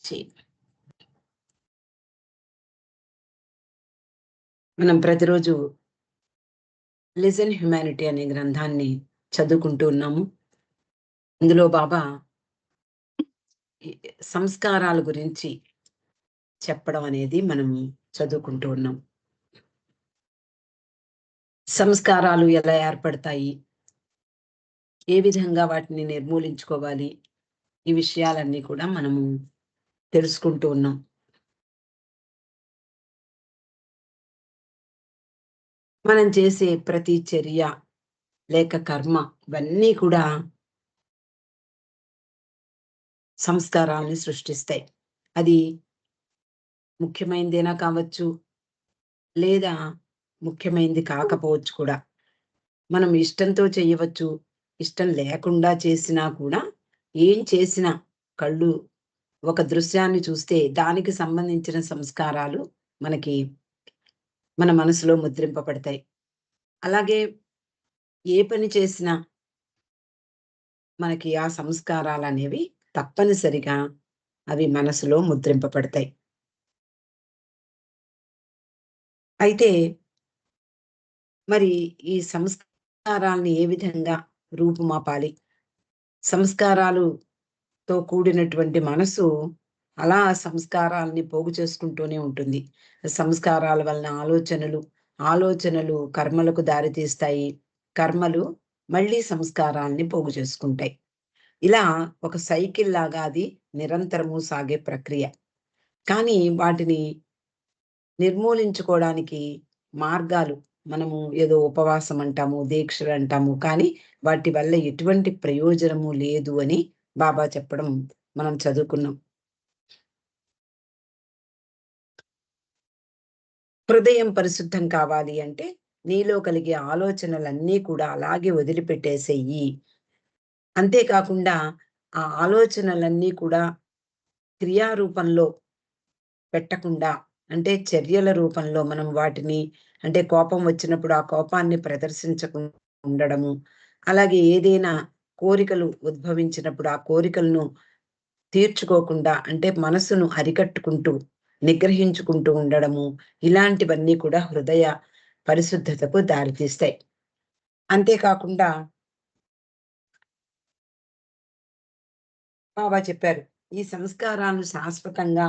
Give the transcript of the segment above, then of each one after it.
చేయి. మనం ప్రతిరోజు లిజన్ హ్యుమానిటీ అనే గ్రంథాన్ని చదువుకుంటూ ఉన్నాము. ఇందులో బాబా ఈ సంస్కారాల గురించి చెప్పడం అనేది మనం చదువుకుంటూ ఉన్నాం. సంస్కారాలు ఎలా ఏర్పడతాయి, ఏ విధంగా వాటిని నిర్మూలించుకోవాలి, ఈ విషయాలన్నీ కూడా మనము తెలుసుకుంటూ ఉన్నాం. మనం చేసే ప్రతి చర్య లేక కర్మ ఇవన్నీ కూడా సంస్కారాన్ని సృష్టిస్తాయి. అది ముఖ్యమైనదేనా కావచ్చు, లేదా ముఖ్యమైనది కాకపోవచ్చు కూడా. మనం ఇష్టంతో చేయవచ్చు, ఇష్టం లేకుండా చేసినా కూడా, ఏం చేసినా కళ్ళు ఒక దృశ్యాన్ని చూస్తే దానికి సంబంధించిన సంస్కారాలు మనకి మన మనసులో ముద్రింపబడతాయి. అలాగే ఏ పని చేసినా మనకి ఆ సంస్కారాలనేవి తప్పనిసరిగా అవి మనసులో ముద్రింపబడతాయి. అయితే మరి ఈ సంస్కారాల్ని ఏ విధంగా రూపుమాపాలి? సంస్కారాలుతో కూడినటువంటి మనసు అలా సంస్కారాల్ని పోగు చేసుకుంటూనే ఉంటుంది. సంస్కారాల వలన ఆలోచనలు, ఆలోచనలు కర్మలకు దారితీస్తాయి. కర్మలు మళ్ళీ సంస్కారాల్ని పోగు చేసుకుంటాయి. ఇలా ఒక సైకిల్ లాగా అది నిరంతరము సాగే ప్రక్రియ. కానీ వాటిని నిర్మూలించుకోవడానికి మార్గాలు మనము ఏదో ఉపవాసం అంటాము, దీక్షలు అంటాము. కానీ వాటి వల్ల ఎటువంటి ప్రయోజనము లేదు అని బాబా చెప్పడం మనం చదువుకున్నాం. హృదయం పరిశుద్ధం కావాలి అంటే నీలో కలిగే ఆలోచనలన్నీ కూడా అలాగే వదిలిపెట్టేసేయి. అంతేకాకుండా ఆ ఆలోచనలన్నీ కూడా క్రియారూపంలో పెట్టకుండా, అంటే చర్యల రూపంలో మనం వాటిని, అంటే కోపం వచ్చినప్పుడు ఆ కోపాన్ని ప్రదర్శించకుండా ఉండడము. అలాగే ఏదైనా కోరికలు ఉద్భవించినప్పుడు ఆ కోరికలను తీర్చుకోకుండా, అంటే మనసును అరికట్టుకుంటూ, నిగ్రహించుకుంటూ ఉండడము. ఇలాంటివన్నీ కూడా హృదయ పరిశుద్ధతకు దారితీస్తాయి. అంతేకాకుండా బాబా చెప్పారు, ఈ సంస్కారాలను శాశ్వతంగా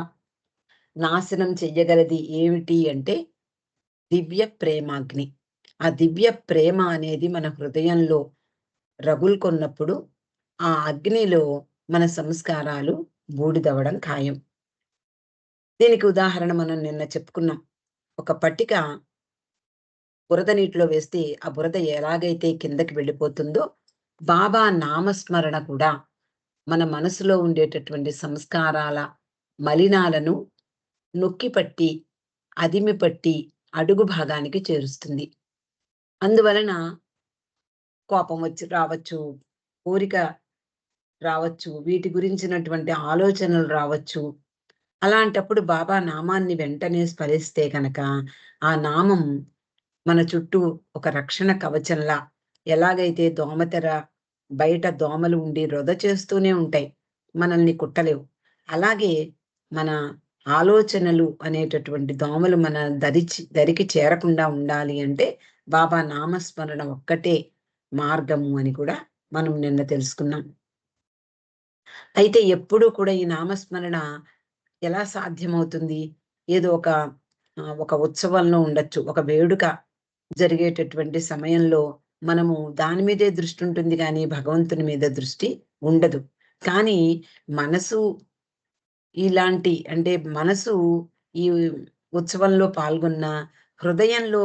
నాశనం చెయ్యగలది ఏమిటి అంటే దివ్య ప్రేమాగ్ని. ఆ దివ్య ప్రేమ అనేది మన హృదయంలో రగులుకొన్నప్పుడు ఆ అగ్నిలో మన సంస్కారాలు బూడిదవ్వడం ఖాయం. దీనికి ఉదాహరణ మనం నిన్న చెప్పుకున్నాం. ఒక పట్టిక బురద నీటిలో వేస్తే ఆ బురద ఎలాగైతే కిందకి వెళ్ళిపోతుందో, బాబా నామస్మరణ కూడా మన మనసులో ఉండేటటువంటి సంస్కారాల మలినాలను నొక్కిపట్టి, అదిమిపట్టి అడుగు భాగానికి చేరుస్తుంది. అందువలన కోపం వచ్చి రావచ్చు, కోరిక రావచ్చు, వీటి గురించినటువంటి ఆలోచనలు రావచ్చు. అలాంటప్పుడు బాబా నామాన్ని వెంటనే స్మరిస్తే గనక, ఆ నామం మన చుట్టూ ఒక రక్షణ కవచంలా, ఎలాగైతే దోమతెర బయట దోమలు ఉండి రొద చేస్తూనే ఉంటాయి, మనల్ని కుట్టలేవు. అలాగే మన ఆలోచనలు అనేటటువంటి దోమలు మన దరికి చేరకుండా ఉండాలి అంటే బాబా నామస్మరణ ఒక్కటే మార్గము అని కూడా మనం నిన్న తెలుసుకున్నాం. అయితే ఎప్పుడూ కూడా ఈ నామస్మరణ ఎలా సాధ్యమవుతుంది? ఏదో ఒక ఉత్సవంలో ఉండొచ్చు, ఒక వేడుక జరిగేటటువంటి సమయంలో మనము దాని మీదే దృష్టి ఉంటుంది గానీ, భగవంతుని మీద దృష్టి ఉండదు. కానీ మనసు అంటే మనసు ఈ ఉత్సవంలో పాల్గొన్న హృదయంలో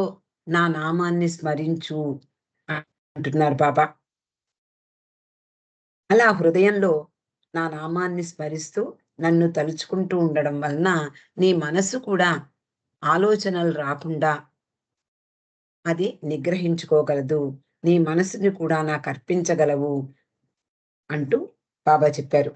నా నామాన్ని స్మరించు అంటున్నారు బాబా. అలా హృదయంలో నా నామాన్ని స్మరిస్తూ నన్ను తలుచుకుంటూ ఉండడం వలన నీ మనసు కూడా ఆలోచనలు రాకుండా అది నిగ్రహించుకోగలదు. నీ మనసుని కూడా నాకర్పించగలవు అంటూ బాబా చెప్పారు.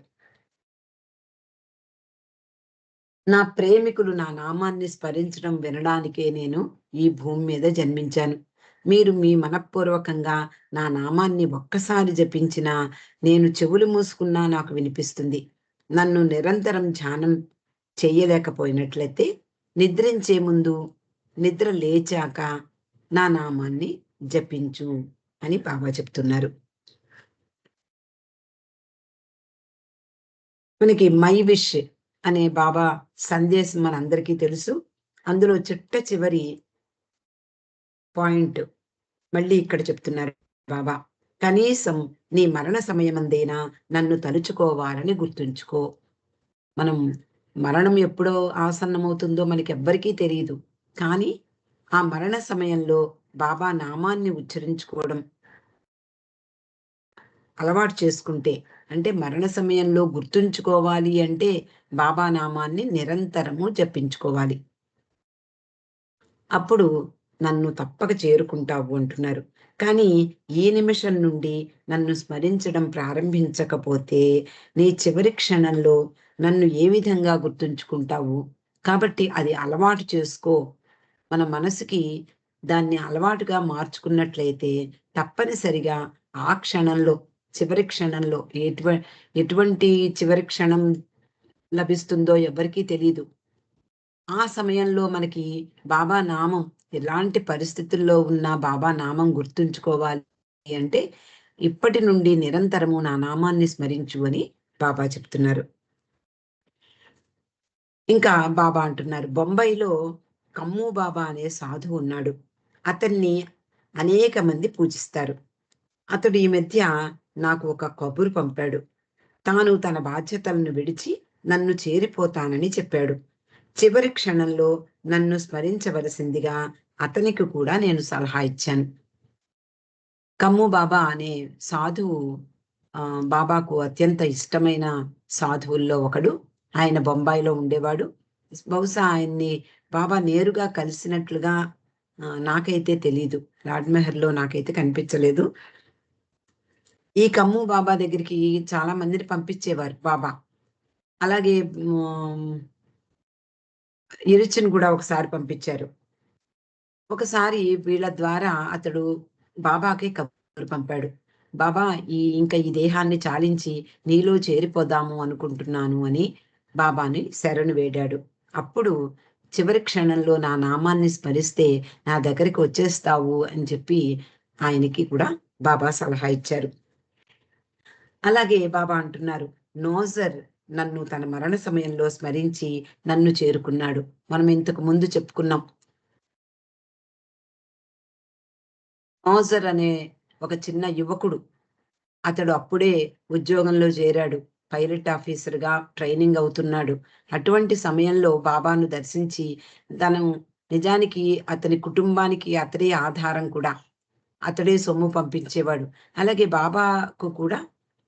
నా ప్రేమికులు నా నామాన్ని స్మరించడం వినడానికే నేను ఈ భూమి మీద జన్మించాను. మీరు మీ మనఃపూర్వకంగా నా నామాన్ని ఒక్కసారి జపించినా, నేను చెవులు మూసుకున్నా నాకు వినిపిస్తుంది. నన్ను నిరంతరం ధ్యానం చెయ్యలేకపోయినట్లయితే నిద్రించే ముందు, నిద్ర లేచాక నా నామాన్ని జపించు అని బాబా చెప్తున్నారు. మనకి మై విష్ అనే బాబా సందేశం మనందరికీ తెలుసు. అందులో చిట్ట చివరి పాయింట్ మళ్ళీ ఇక్కడ చెప్తున్నారు బాబా. కనీసం నీ మరణ సమయమందైనా నన్ను తలుచుకోవాలని గుర్తుంచుకో. మనం మరణం ఎప్పుడో ఆసన్నమవుతుందో మనకెవ్వరికీ తెలీదు. కానీ ఆ మరణ సమయంలో బాబా నామాన్ని ఉచ్చరించుకోవడం అలవాటు చేసుకుంటే, అంటే మరణ సమయంలో గుర్తుంచుకోవాలి అంటే బాబా నామాన్ని నిరంతరము జపించుకోవాలి. అప్పుడు నన్ను తప్పక చేరుకుంటావు అంటున్నారు. కానీ ఈ నిమిషం నుండి నన్ను స్మరించడం ప్రారంభించకపోతే నీ చివరి క్షణంలో నన్ను ఏ విధంగా గుర్తుంచుకుంటావు? కాబట్టి అది అలవాటు చేసుకో. మన మనసుకి దాన్ని అలవాటుగా మార్చుకున్నట్లయితే తప్పనిసరిగా ఆ క్షణంలో, చివరి క్షణంలో ఎటువంటి చివరి క్షణం లభిస్తుందో ఎవ్వరికీ తెలీదు. ఆ సమయంలో మనకి బాబా నామం ఎలాంటి పరిస్థితుల్లో ఉన్నా బాబా నామం గుర్తుంచుకోవాలి అంటే ఇప్పటి నుండి నిరంతరము నా నామాన్ని స్మరించు అని బాబా చెప్తున్నారు. ఇంకా బాబా అంటున్నారు, బొంబాయిలో కమ్ము బాబా అనే సాధువు ఉన్నాడు. అతన్ని అనేక మంది పూజిస్తారు. అతడు ఈ మధ్య నాకు ఒక కబురు పంపాడు. తాను తన బాధ్యతలను విడిచి నన్ను చేరిపోతానని చెప్పాడు. చివరి క్షణంలో నన్ను స్మరించవలసిందిగా అతనికి కూడా నేను సలహా ఇచ్చాను. కమ్ము బాబా అనే సాధువు బాబాకు అత్యంత ఇష్టమైన సాధువుల్లో ఒకడు. ఆయన బొంబాయిలో ఉండేవాడు. బహుశా ఆయన్ని బాబా నేరుగా కలిసినట్లుగా నాకైతే తెలీదు. రాజ్‌మహల్‌లో నాకైతే కనిపించలేదు. ఈ కమ్ము బాబా దగ్గరికి చాలా మందిని పంపించేవారు బాబా. అలాగే హ్మ్, ఇరుచిని గూడా ఒకసారి పంపించారు. ఒకసారి వీళ్ళ ద్వారా అతడు బాబాకి కబురు పంపాడు. బాబా ఇంక ఈ దేహాన్ని చాలించి నీలో చేరిపోదాము అనుకుంటున్నాను అని బాబాని శరణు వేడాడు. అప్పుడు చివరి క్షణంలో నా నామాన్ని స్మరిస్తే నా దగ్గరికి వచ్చేస్తావు అని చెప్పి ఆయనకి కూడా బాబా సలహా ఇచ్చారు. అలాగే బాబా అంటున్నారు, నోజర్ నన్ను తన మరణ సమయంలో స్మరించి నన్ను చేరుకున్నాడు. మనం ఇంతకు ముందు చెప్పుకున్నాం. నోజర్ అనే ఒక చిన్న యువకుడు. అతడు అప్పుడే ఉద్యోగంలో చేరాడు. పైలట్ ఆఫీసర్‌గా ట్రైనింగ్ అవుతున్నాడు. అటువంటి సమయంలో బాబాను దర్శించి తను నిజానికి అతని కుటుంబానికి అతడే ఆధారం కూడా. అతడే సొమ్ము పంపించేవాడు. అలాగే బాబాకు కూడా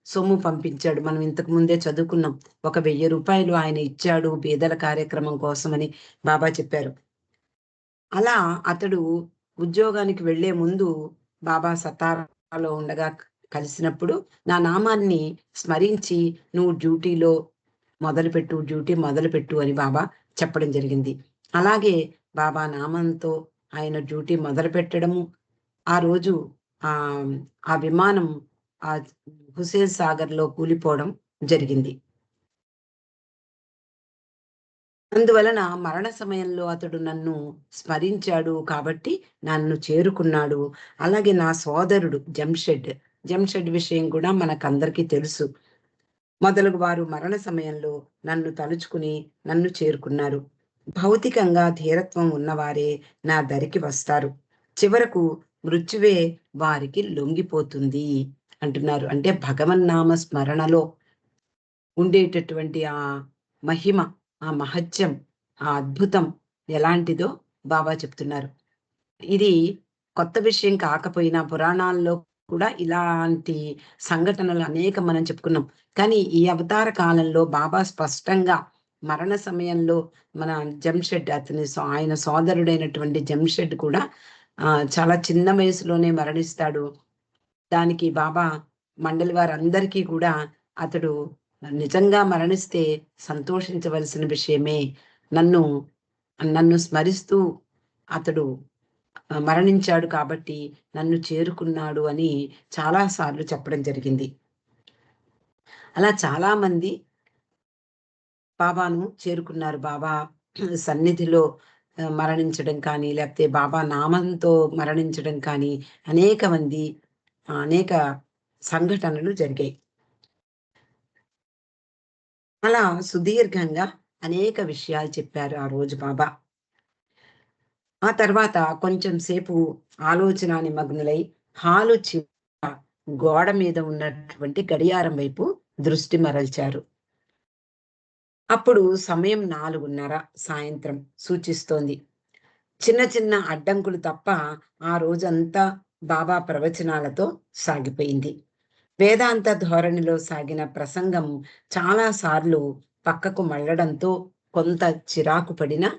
సొమ్ము పంపించాడు. మనం ఇంతకు ముందే చదువుకున్నాం. ఒక రూ. 1000 ఆయన ఇచ్చాడు బీదల కార్యక్రమం కోసమని బాబా చెప్పారు. అలా అతడు ఉద్యోగానికి వెళ్ళే ముందు బాబా సతారాలో ఉండగా కలిసినప్పుడు నా నామాన్ని స్మరించి నువ్వు డ్యూటీ మొదలుపెట్టు అని బాబా చెప్పడం జరిగింది. అలాగే బాబా నామంతో ఆయన డ్యూటీ మొదలుపెట్టడము, ఆ రోజు ఆహ్, ఆ విమానం ఆహ్, హుసేన్ సాగర్‌లో కూలిపోవడం జరిగింది. అందువలన మరణ సమయంలో అతడు నన్ను స్మరించాడు కాబట్టి నన్ను చేరుకున్నాడు. అలాగే నా సోదరుడు జంషెడ్ విషయం కూడా మనకందరికీ తెలుసు. మొదలగు వారు మరణ సమయంలో నన్ను తలుచుకుని నన్ను చేరుకున్నారు. భౌతికంగా ధీరత్వం ఉన్నవారే నా దరికి వస్తారు. చివరకు మృత్యువే వారికి లొంగిపోతుంది అంటున్నారు. అంటే భగవన్నామ స్మరణలో ఉండేటటువంటి ఆ మహిమ, ఆ మహత్యం, ఆ అద్భుతం ఎలాంటిదో బాబా చెప్తున్నారు. ఇది కొత్త విషయం కాకపోయినా పురాణాల్లో కూడా ఇలాంటి సంఘటనలు అనేకం మనం చెప్పుకున్నాం. కానీ ఈ అవతార కాలంలో బాబా స్పష్టంగా మరణ సమయంలో మన ఆయన సోదరుడైనటువంటి జంషెడ్ కూడా చాలా చిన్న వయసులోనే మరణిస్తాడు. దానికి బాబా మండలి వారందరికీ కూడా అతడు నిజంగా మరణిస్తే సంతోషించవలసిన విషయమే. నన్ను నన్ను స్మరిస్తూ అతడు మరణించాడు కాబట్టి నన్ను చేరుకున్నాడు అని చాలా సార్లు చెప్పడం జరిగింది. అలా చాలామంది బాబాను చేరుకున్నారు. బాబా సన్నిధిలో మరణించడం కానీ, లేకపోతే బాబా నామంతో మరణించడం కానీ, అనేక మంది అనేక సంఘటనలు జరిగాయి. అలా సుదీర్ఘంగా అనేక విషయాలు చెప్పారు ఆ రోజు బాబా. ఆ తర్వాత కొంచెం సేపు ఆలోచనా నిమగ్నులై హాలు చివర గోడ మీద ఉన్నటువంటి గడియారం వైపు దృష్టి మరల్చారు. అప్పుడు సమయం 4:30 సాయంత్రం సూచిస్తోంది. చిన్న చిన్న అడ్డంకులు తప్ప ఆ రోజంతా బాబా ప్రవచనాలతో సాగిపోయింది. వేదాంత ధోరణిలో సాగిన ప్రసంగం చాలా సార్లు పక్కకు మళ్ళడంతో కొంత చిరాకు పడినా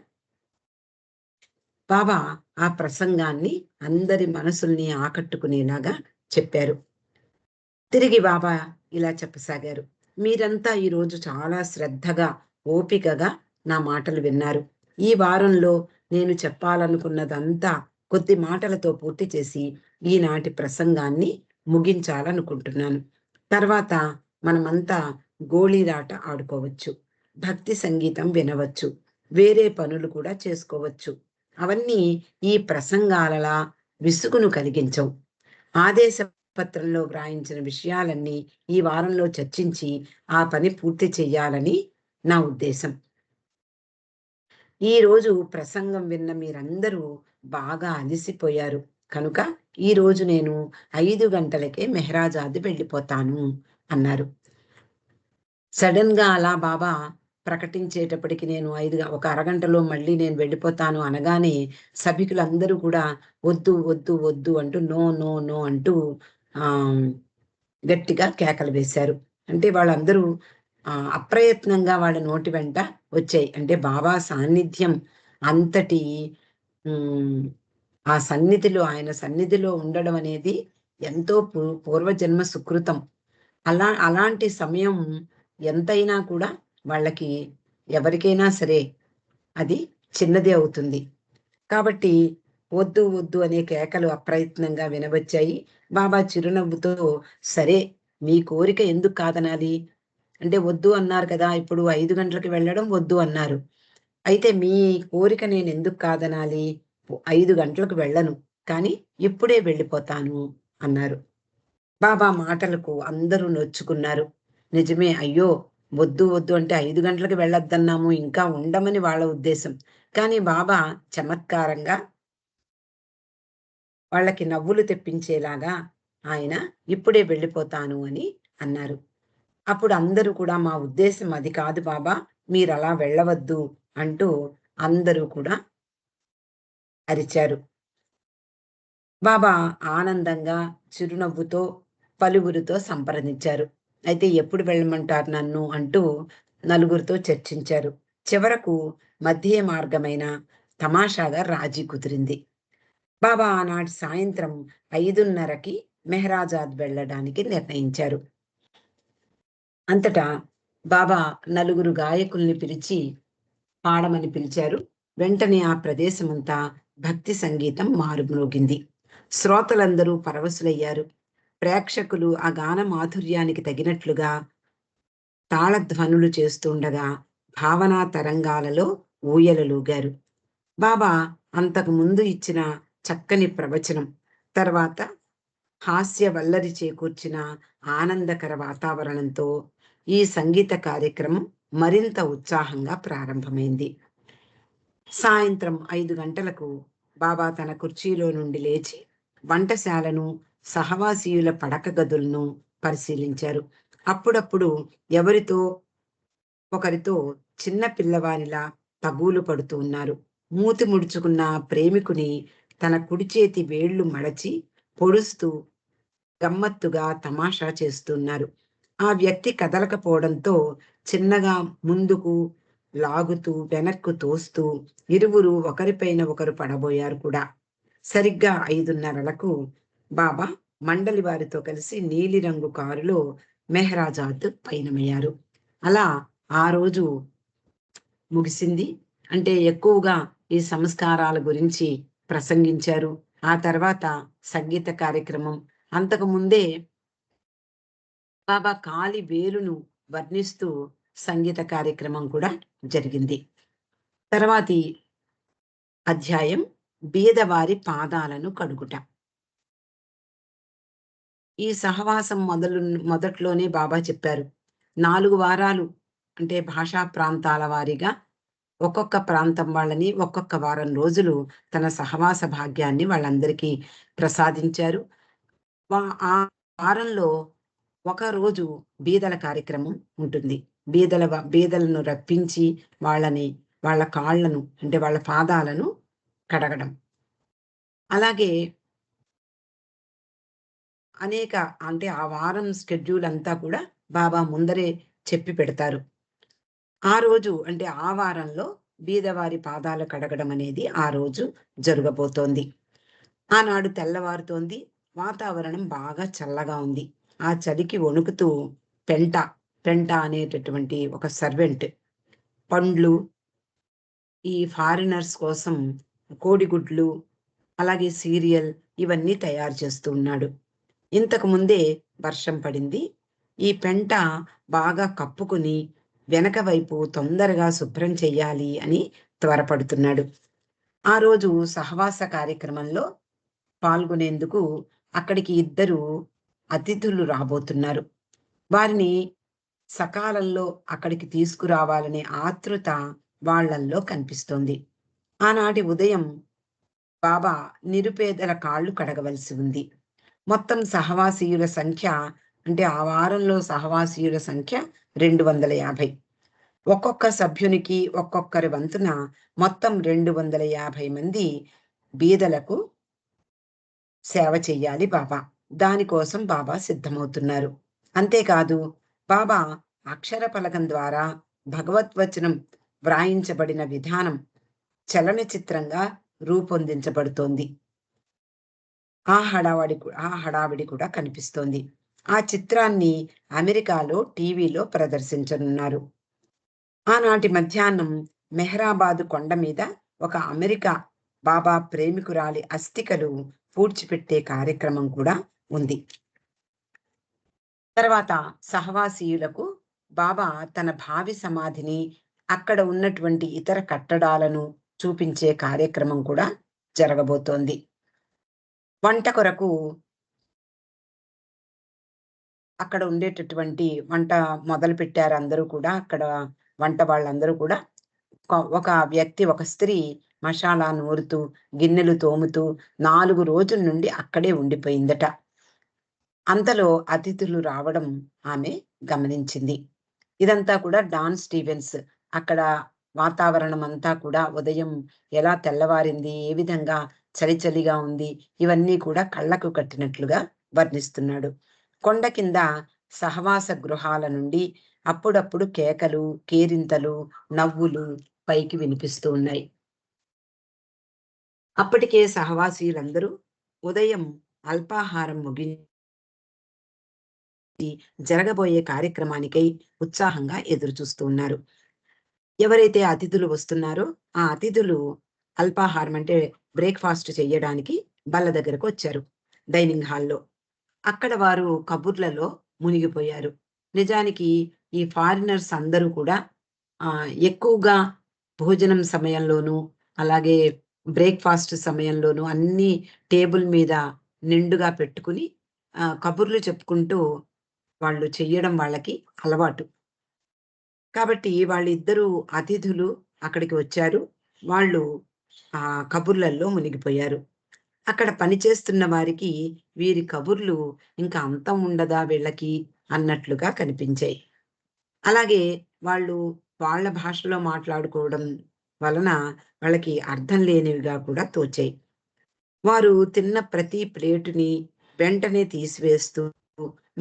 బాబా ఆ ప్రసంగాన్ని అందరి మనసుల్ని ఆకట్టుకునేలాగా చెప్పారు. తిరిగి బాబా ఇలా చెప్పసాగారు. మీరంతా ఈరోజు చాలా శ్రద్ధగా, ఓపికగా నా మాటలు విన్నారు. ఈ వారంలో నేను చెప్పాలనుకున్నదంతా కొద్ది మాటలతో పూర్తి చేసి ఈనాటి ప్రసంగాన్ని ముగించాలనుకుంటున్నాను. తర్వాత మనమంతా గోళీలాట ఆడుకోవచ్చు. భక్తి సంగీతం వినవచ్చు. వేరే పనులు కూడా చేసుకోవచ్చు. అవన్నీ ఈ ప్రసంగాలలా విసుగును కలిగించవు. ఆదేశ పత్రంలో వ్రాయించిన విషయాలన్నీ ఈ వారంలో చర్చించి ఆ పని పూర్తి చెయ్యాలని నా ఉద్దేశం. ఈ రోజు ప్రసంగం విన్న మీరందరూ బాగా అలసిపోయారు కనుక ఈ రోజు నేను 5 గంటలకే మెహరాజాద్ వెళ్ళిపోతాను అన్నారు. సడన్ గా అలా బాబా ప్రకటించేటప్పటికి నేను ఒక అరగంటలో మళ్ళీ నేను వెళ్ళిపోతాను అనగానే సభికులందరూ కూడా వద్దు వద్దు వద్దు అంటూ నో నో నో అంటూ ఆ గట్టిగా కేకలు వేశారు. అంటే వాళ్ళందరూ అప్రయత్నంగా వాళ్ళ నోటి వెంట వచ్చాయి. అంటే బాబా సాన్నిధ్యం అంతటి హ్మ్. ఆ సన్నిధిలో ఆయన సన్నిధిలో ఉండడం అనేది ఎంతో పూర్వజన్మ సుకృతం. అలాంటి సమయం ఎంతైనా కూడా వాళ్ళకి ఎవరికైనా సరే అది చిన్నదే అవుతుంది. కాబట్టి వద్దు, వద్దు అనే కేకలు అప్రయత్నంగా వినవచ్చాయి. బాబా చిరునవ్వుతో సరే మీ కోరిక ఎందుకు కాదనాలి? అంటే వద్దు అన్నారు కదా! ఇప్పుడు 5 గంటలకి వెళ్ళడం వద్దు అన్నారు. అయితే మీ కోరిక నేనెందుకు కాదనాలి? 5 గంటలకు వెళ్ళను. కానీ ఇప్పుడే వెళ్ళిపోతాను అన్నారు. బాబా మాటలకు అందరూ నొచ్చుకున్నారు. నిజమే అయ్యో! వద్దు, వద్దు అంటే 5 గంటలకి వెళ్ళొద్దన్నాము. ఇంకా ఉండమని వాళ్ళ ఉద్దేశం. కానీ బాబా చమత్కారంగా వాళ్ళకి నవ్వులు తెప్పించేలాగా ఆయన ఇప్పుడే వెళ్ళిపోతాను అని అన్నారు. అప్పుడు అందరూ కూడా మా ఉద్దేశం అది కాదు బాబా! మీరలా వెళ్ళవద్దు అంటూ అందరూ కూడా అరిచారు. బాబా ఆనందంగా చిరునవ్వుతో పలువురితో సంప్రదించారు. అయితే ఎప్పుడు వెళ్ళమంటారు నన్ను అంటూ నలుగురితో చర్చించారు. చివరకు మధ్య మార్గమైన తమాషాగా రాజీ కుదిరింది. బాబా ఆనాటి సాయంత్రం 5:30కి మెహరాజాద్ వెళ్ళడానికి నిర్ణయించారు. అంతటా బాబా నలుగురు గాయకుల్ని పిలిచి పాడమని పిలిచారు. వెంటనే ఆ ప్రదేశమంతా భక్తి సంగీతం మారుమ్రోగింది. శ్రోతలందరూ పరవశులయ్యారు. ప్రేక్షకులు ఆ గాన మాధుర్యానికి తగినట్లుగా తాళధ్వనులు చేస్తుండగా భావనా తరంగాలలో ఊయలలూగారు. బాబా అంతకు ముందు ఇచ్చిన చక్కని ప్రవచనం, తర్వాత హాస్య వల్లరి చేకూర్చిన ఆనందకర వాతావరణంతో ఈ సంగీత కార్యక్రమం మరింత ఉత్సాహంగా ప్రారంభమైంది. సాయంత్రం 5 గంటలకు బాబా తన కుర్చీలో నుండి లేచి వంటశాలను, సహవాసీయుల పడక గదులను పరిశీలించారు. అప్పుడప్పుడు ఎవరితో ఒకరితో చిన్న పిల్లవానిలా తగూలు పడుతూ ఉన్నారు. మూతి ముడుచుకున్న ప్రేమికుని తన కుడి చేతి వేళ్లు మడచి పొడుస్తూ గమ్మత్తుగా తమాషా చేస్తున్నారు. ఆ వ్యక్తి కదలకపోవడంతో చిన్నగా ముందుకు లాగుతూ వెనక్కు తోస్తూ ఇరువురు ఒకరిపైన ఒకరు పడబోయారు కూడా. సరిగ్గా 5:30లకు బాబా మండలి వారితో కలిసి నీలిరంగు కారులో మెహరాజాద్ పయనమయ్యారు. అలా ఆ రోజు ముగిసింది. అంటే ఎక్కువగా ఈ సంస్కారాల గురించి ప్రసంగించారు. ఆ తర్వాత సంగీత కార్యక్రమం. అంతకు ముందే బాబా కాలి వేలును వర్ణిస్తూ సంగీత కార్యక్రమం కూడా జరిగింది. తర్వాతి అధ్యాయం బీదవారి పాదాలను కడుగుట. ఈ సహవాసం మొదట్లోనే బాబా చెప్పారు. 4 వారాలు అంటే భాషా ప్రాంతాల వారీగా ఒక్కొక్క ప్రాంతం వాళ్ళని ఒక్కొక్క వారం రోజులు తన సహవాస భాగ్యాన్ని వాళ్ళందరికీ ప్రసాదించారు. ఆ వారంలో ఒక రోజు బీదల కార్యక్రమం ఉంటుంది. బీదలను రప్పించి వాళ్ళ కాళ్ళను అంటే వాళ్ళ పాదాలను కడగడం. అలాగే అనేక అంటే ఆ వారం షెడ్యూల్ అంతా కూడా బాబా ముందరే చెప్పి పెడతారు. ఆ రోజు అంటే ఆ వారంలో బీదవారి పాదాలు కడగడం అనేది ఆ రోజు జరగబోతోంది. ఆనాడు తెల్లవారుతోంది. వాతావరణం బాగా చల్లగా ఉంది. ఆ చలికి వణుకుతూ పెంట, పెంట అనేటటువంటి ఒక సర్వెంట్ పండ్లు, ఈ ఫారినర్స్ కోసం కోడిగుడ్లు, అలాగే సీరియల్ ఇవన్నీ తయారు చేస్తూ ఉన్నాడు. ఇంతకు ముందే వర్షం పడింది. ఈ పెంట బాగా కప్పుకుని వెనక వైపు తొందరగా శుభ్రం చెయ్యాలి అని త్వరపడుతున్నాడు. ఆ రోజు సహవాస కార్యక్రమంలో పాల్గొనేందుకు అక్కడికి 2 అతిథులు రాబోతున్నారు. వారిని సకాలంలో అక్కడికి తీసుకురావాలనే ఆతృత వాళ్ళల్లో కనిపిస్తోంది. ఆనాటి ఉదయం బాబా నిరుపేదల కాళ్ళు కడగవలసి ఉంది. మొత్తం సహవాసీయుల సంఖ్య అంటే ఆ వారంలో సహవాసీయుల సంఖ్య 250. ఒక్కొక్క సభ్యునికి ఒక్కొక్కరి వంతున మొత్తం 250 మంది బీదలకు సేవ చెయ్యాలి బాబా. దానికోసం బాబా సిద్ధమవుతున్నారు. అంతేకాదు బాబా అక్షర ఫలకం ద్వారా భగవద్వచనం వ్రాయించబడిన విధానం చలనచిత్రంగా రూపొందించబడుతోంది. ఆ హడావిడి కూడా కనిపిస్తోంది. ఆ చిత్రాన్ని అమెరికాలో టీవీలో ప్రదర్శించనున్నారు. ఆనాటి మధ్యాహ్నం మెహ్రాబాదు కొండ మీద ఒక అమెరికా బాబా ప్రేమికురాలి అస్థికలు పూడ్చిపెట్టే కార్యక్రమం కూడా ఉంది. తర్వాత సహవాసీయులకు బాబా తన భావి సమాధిని, అక్కడ ఉన్నటువంటి ఇతర కట్టడాలను చూపించే కార్యక్రమం కూడా జరగబోతోంది. వంట కొరకు అక్కడ ఉండేటటువంటి వంట మొదలుపెట్టారు అందరూ కూడా. అక్కడ వంట వాళ్ళందరూ కూడా ఒక వ్యక్తి, ఒక స్త్రీ మషాలా నూరుతూ, గిన్నెలు తోముతూ 4 రోజుల నుండి అక్కడే ఉండిపోయిందట. అంతలో అతిథులు రావడం ఆమె గమనించింది. ఇదంతా కూడా డాన్ స్టీవెన్స్ అక్కడ వాతావరణం అంతా కూడా ఉదయం ఎలా తెల్లవారింది, ఏ విధంగా చలి చలిగా ఉంది, ఇవన్నీ కూడా కళ్ళకు కట్టినట్లుగా వర్ణిస్తున్నాడు. కొండ కింద సహవాస గృహాల నుండి అప్పుడప్పుడు కేకలు, కేరింతలు, నవ్వులు పైకి వినిపిస్తూ ఉన్నాయి. అప్పటికే సహవాసీయులందరూ ఉదయం అల్పాహారం ముగించి జరగబోయే కార్యక్రమానికై ఉత్సాహంగా ఎదురుచూస్తూ ఉన్నారు. ఎవరైతే అతిథులు వస్తున్నారో ఆ అతిథులు అల్పాహారం అంటే బ్రేక్‌ఫాస్ట్ చెయ్యడానికి బల్ల దగ్గరకు వచ్చారు. డైనింగ్ హాల్‌లో. అక్కడ వారు కబుర్లలో మునిగిపోయారు. నిజానికి ఈ ఫారినర్స్ అందరూ కూడా ఎక్కువగా భోజనం సమయంలోనూ, అలాగే బ్రేక్‌ఫాస్ట్ సమయంలోనూ అన్నీ టేబుల్ మీద నిండుగా పెట్టుకుని కబుర్లు చెప్పుకుంటూ వాళ్ళు చెయ్యడం వాళ్ళకి అలవాటు. కాబట్టి వాళ్ళిద్దరూ అతిథులు అక్కడికి వచ్చారు. వాళ్ళు కబుర్లల్లో మునిగిపోయారు. అక్కడ పనిచేస్తున్న వారికి వీరి కబుర్లు ఇంకా అంతం ఉండదా వీళ్ళకి అన్నట్లుగా కనిపించాయి. అలాగే వాళ్ళు వాళ్ళ భాషలో మాట్లాడుకోవడం వలన వాళ్ళకి అర్థం లేనివిగా కూడా తోచాయి. వారు తిన్న ప్రతి ప్లేటుని వెంటనే తీసివేస్తూ,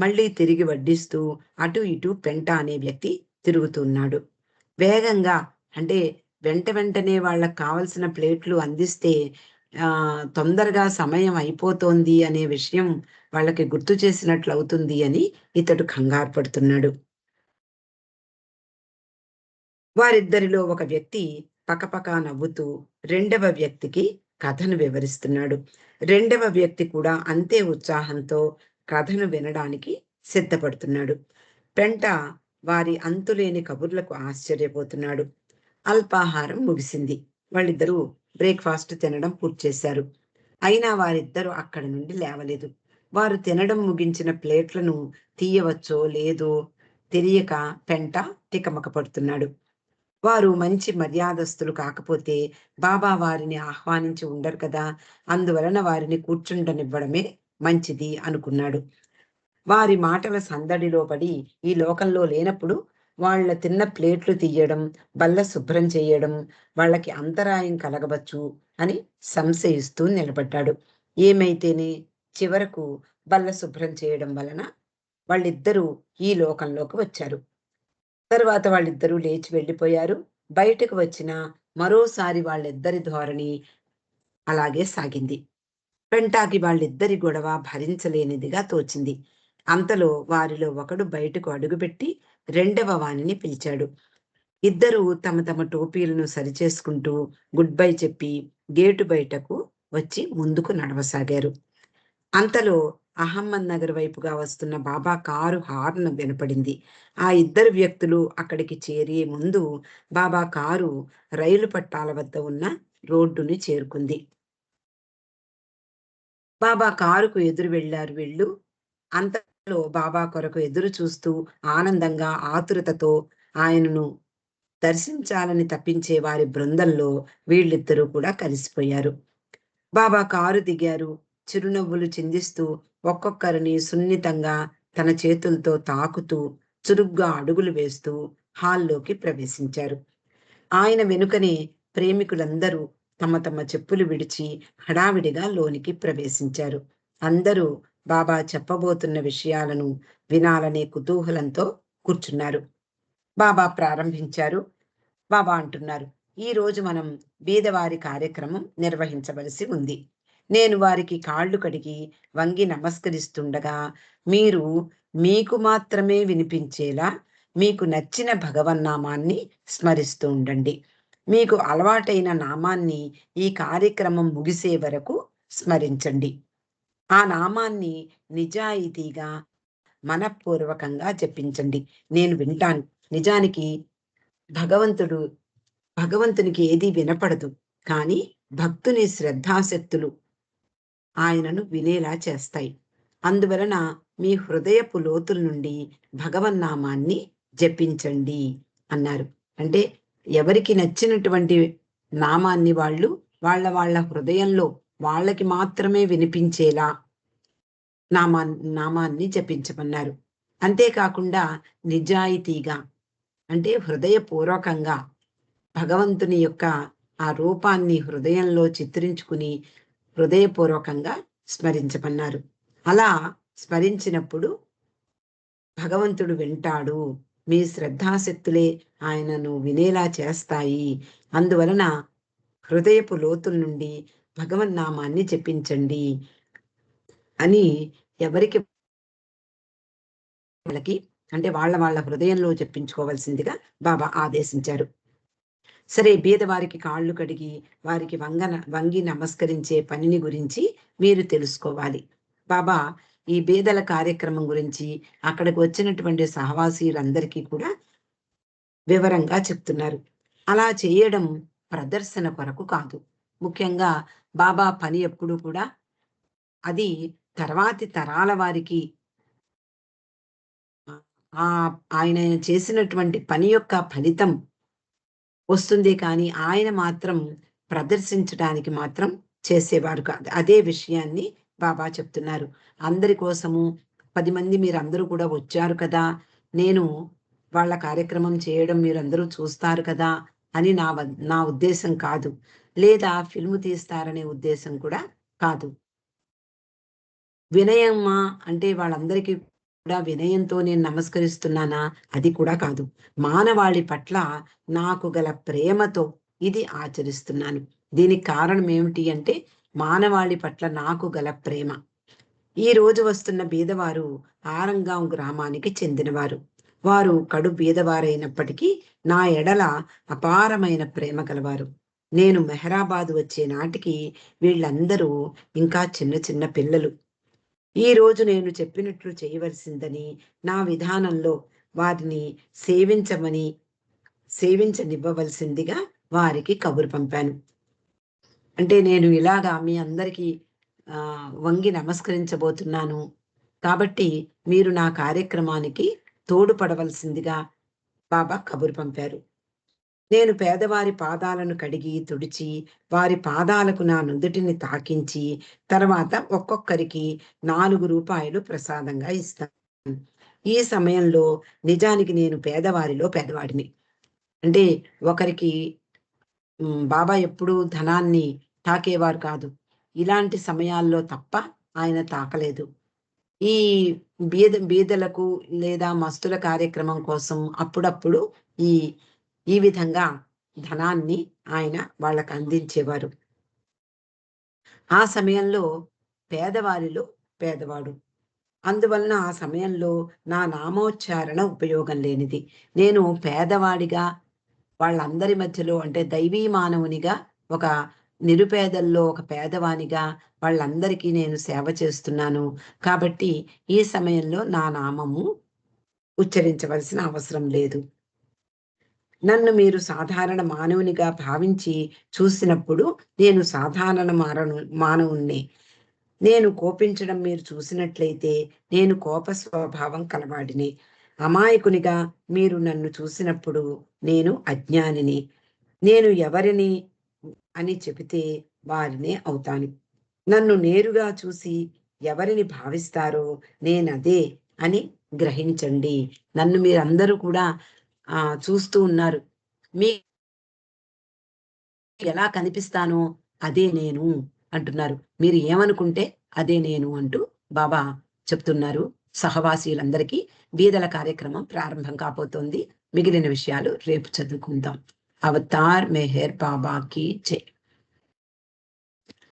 మళ్ళీ తిరిగి వడ్డిస్తూ, అటు ఇటు పెంట అనే వ్యక్తి తిరుగుతున్నాడు. వేగంగా అంటే వెంటనే వాళ్ళకి కావాల్సిన ప్లేట్లు అందిస్తే తొందరగా సమయం అయిపోతోంది అనే విషయం వాళ్ళకి గుర్తు చేసినట్లవుతుంది అని ఇతడు కంగారు పడుతున్నాడు. వారిద్దరిలో ఒక వ్యక్తి పకపకా నవ్వుతూ రెండవ వ్యక్తికి కథను వివరిస్తున్నాడు. రెండవ వ్యక్తి కూడా అంతే ఉత్సాహంతో కథను వినడానికి సిద్ధపడుతున్నాడు. పెంట వారి అంతులేని కబుర్లకు ఆశ్చర్యపోతున్నాడు. అల్పాహారం ముగిసింది. వాళ్ళిద్దరూ బ్రేక్‌ఫాస్ట్ తినడం పూర్తి చేశారు. అయినా వారిద్దరూ అక్కడి నుండి లేవలేదు. వారు తినడం ముగించిన ప్లేట్‌లను తీయవచ్చో లేదో తెలియక పెంట తికమక పడుతున్నాడు. వారు మంచి మర్యాదస్తులు కాకపోతే బాబా వారిని ఆహ్వానించి ఉండరు కదా! అందువలన వారిని కూర్చుండనివ్వడమే మంచిది అనుకున్నాడు. వారి మాటల సందడిలో పడి ఈ లోకంలో లేనప్పుడు వాళ్ళ తిన్న ప్లేట్లు తీయడం, బల్ల శుభ్రం చేయడం వాళ్ళకి అంతరాయం కలగవచ్చు అని సంశయిస్తూ నిలబడ్డాడు. ఏమైతేనే చివరకు బల్ల శుభ్రం చేయడం వలన వాళ్ళిద్దరూ ఈ లోకంలోకి వచ్చారు. తరువాత వాళ్ళిద్దరూ లేచి వెళ్ళిపోయారు. బయటకు వచ్చిన మరోసారి వాళ్ళిద్దరి ధోరణి అలాగే సాగింది. పెంటాకి వాళ్ళిద్దరి గొడవ భరించలేనిదిగా తోచింది. అంతలో వారిలో ఒకడు బయటకు అడుగుపెట్టి రెండవ వానిని పిలిచాడు. ఇద్దరూ తమ తమ టోపీలను సరిచేసుకుంటూ గుడ్ బై చెప్పి గేటు బయటకు వచ్చి ముందుకు నడవసాగారు. అంతలో అహమ్మద్‌నగర్ వైపుగా వస్తున్న బాబా కారు హార్న్ వినపడింది. ఆ ఇద్దరు వ్యక్తులు అక్కడికి చేరే ముందు బాబా కారు రైలు పట్టాల వద్ద ఉన్న రోడ్డుని చేరుకుంది. బాబా కారుకు ఎదురు వెళ్లారు వీళ్ళు. అంతలో బాబా కొరకు ఎదురు చూస్తూ ఆనందంగా, ఆతురతతో ఆయనను దర్శించాలని తప్పించే వారి బృందంలో వీళ్ళిద్దరూ కూడా కలిసిపోయారు. బాబా కారు దిగారు. చిరునవ్వులు చిందిస్తూ ఒక్కొక్కరిని సున్నితంగా తన చేతులతో తాకుతూ, చురుగ్గా అడుగులు వేస్తూ హాల్లోకి ప్రవేశించారు. ఆయన వెనుకనే ప్రేమికులందరూ తమ తమ చెప్పులు విడిచి హడావిడిగా లోనికి ప్రవేశించారు. అందరూ బాబా చెప్పబోతున్న విషయాలను వినాలనే కుతూహలంతో కూర్చున్నారు. బాబా ప్రారంభించారు. బాబా అంటున్నారు, "ఈరోజు మనం బీదవారి కార్యక్రమం నిర్వహించవలసి ఉంది. నేను వారికి కాళ్ళు కడిగి వంగి నమస్కరిస్తుండగా, మీరు మీకు మాత్రమే వినిపించేలా మీకు నచ్చిన భగవన్నామాన్ని స్మరిస్తూ ఉండండి. మీకు అలవాటైన నామాన్ని ఈ కార్యక్రమం ముగిసే వరకు స్మరించండి. ఆ నామాన్ని నిజాయితీగా, మనఃపూర్వకంగా జపించండి. నేను వింటాను." నిజానికి భగవంతుడు భగవంతునికి ఏదీ వినపడదు. కానీ భక్తుని శ్రద్ధాశక్తులు ఆయనను వినేలా చేస్తాయి. అందువలన మీ హృదయపు లోతుల నుండి భగవన్నామాన్ని జపించండి అన్నారు. అంటే ఎవరికి నచ్చినటువంటి నామాన్ని వాళ్ళు వాళ్ళ వాళ్ళ హృదయంలో వాళ్ళకి మాత్రమే వినిపించేలా నామాన్ని జపించమన్నారు. అంతేకాకుండా నిజాయితీగా అంటే హృదయపూర్వకంగా భగవంతుని యొక్క ఆ రూపాన్ని హృదయంలో చిత్రించుకుని హృదయపూర్వకంగా స్మరించమన్నారు. అలా స్మరించినప్పుడు భగవంతుడు వింటాడు. మీ శ్రద్ధాశక్తులే ఆయనను వినేలా చేస్తాయి. అందువలన హృదయపు లోతుల నుండి భగవన్నామాన్ని జపించండి అని ఎవరికి వాళ్ళకి అంటే వాళ్ళ వాళ్ళ హృదయంలో చెప్పించుకోవాల్సిందిగా బాబా ఆదేశించారు. సరే, బీదవారికి కాళ్ళు కడిగి వారికి వంగి నమస్కరించే పనిని గురించి మీరు తెలుసుకోవాలి. బాబా ఈ బీదల కార్యక్రమం గురించి అక్కడికి వచ్చినటువంటి సహవాసీలందరికీ కూడా వివరంగా చెప్తున్నారు. అలా చేయడం ప్రదర్శన కొరకు కాదు. ముఖ్యంగా బాబా పని ఎప్పుడూ కూడా అది తర్వాతి తరాల వారికి ఆయన చేసినటువంటి పని యొక్క ఫలితం వస్తుందే కానీ, ఆయన మాత్రం ప్రదర్శించడానికి మాత్రం చేసేవారు కాదు. అదే విషయాన్ని బాబా చెప్తున్నారు. అందరి కోసము 10 మంది మీరందరూ కూడా వచ్చారు కదా! నేను వాళ్ళ కార్యక్రమం చేయడం మీరందరూ చూస్తారు కదా! అని నా ఉద్దేశం కాదు. లేదా ఫిల్మ్ తీస్తారనే ఉద్దేశం కూడా కాదు. వినయమా అంటే వాళ్ళందరికీ కూడా వినయంతో నేను నమస్కరిస్తున్నానా? అది కూడా కాదు. మానవాళి పట్ల నాకు గల ప్రేమతో ఇది ఆచరిస్తున్నాను. దీనికి కారణం ఏమిటి అంటే మానవాళి పట్ల నాకు గల ప్రేమ. ఈ రోజు వస్తున్న బీదవారు ఆరంగాం గ్రామానికి చెందినవారు. వారు కడు బీదవారైనప్పటికీ నా ఎడల అపారమైన ప్రేమ గలవారు. నేను మెహరాబాద్ వచ్చే నాటికి వీళ్ళందరూ ఇంకా చిన్న చిన్న పిల్లలు. ఈరోజు నేను చెప్పినట్లు చేయవలసిందని నా విధానంలో వారిని సేవించనివ్వవలసిందిగా వారికి కబురు పంపాను. అంటే నేను ఇలాగా మీ అందరికీ వంగి నమస్కరించబోతున్నాను. కాబట్టి మీరు నా కార్యక్రమానికి తోడ్పడవలసిందిగా బాబా కబురు పంపారు. నేను పేదవారి పాదాలను కడిగి, తుడిచి, వారి పాదాలకు నా నుదుటిని తాకించి, తర్వాత ఒక్కొక్కరికి రూ. 4 ప్రసాదంగా ఇస్తాను. ఈ సమయంలో నిజానికి నేను పేదవారిలో పేదవాడిని. అంటే ఒకరికి బాబా ఎప్పుడూ ధనాన్ని తాకేవారు కాదు. ఇలాంటి సమయాల్లో తప్ప ఆయన తాకలేదు. ఈ బీదలకు లేదా మస్తుల కార్యక్రమం కోసం అప్పుడప్పుడు ఈ ఈ విధంగా ధనాన్ని ఆయన వాళ్ళకి అందించేవారు. ఆ సమయంలో పేదవారిలో పేదవాడు. అందువలన ఆ సమయంలో నా నామోచ్చారణ ఉపయోగం లేనిది. నేను పేదవాడిగా వాళ్ళందరి మధ్యలో అంటే దైవీ మానవునిగా, ఒక నిరుపేదల్లో ఒక పేదవానిగా వాళ్ళందరికీ నేను సేవ చేస్తున్నాను. కాబట్టి ఈ సమయంలో నా నామము ఉచ్చరించవలసిన అవసరం లేదు. నన్ను మీరు సాధారణ మానవునిగా భావించి చూసినప్పుడు నేను సాధారణ మానవుణ్ణే. నేను కోపించడం మీరు చూసినట్లయితే నేను కోప స్వభావం కలవాడిని. అమాయకునిగా మీరు నన్ను చూసినప్పుడు నేను అజ్ఞానిని. నేను ఎవరిని అని చెబితే వారినే అవుతాను. నన్ను నేరుగా చూసి ఎవరిని భావిస్తారో నేనదే అని గ్రహించండి. నన్ను మీరందరూ కూడా చూస్తూ ఉన్నారు. మీకు ఎలా కనిపిస్తానో అదే నేను అంటున్నారు. మీరు ఏమనుకుంటే అదే నేను అంటూ బాబా చెప్తున్నారు. సహవాసీలందరికీ బీదల కార్యక్రమం ప్రారంభం కాబోతోంది. మిగిలిన విషయాలు రేపు చదువుకుందాం. అవతార్ మెహర్ బాబా కీ జై.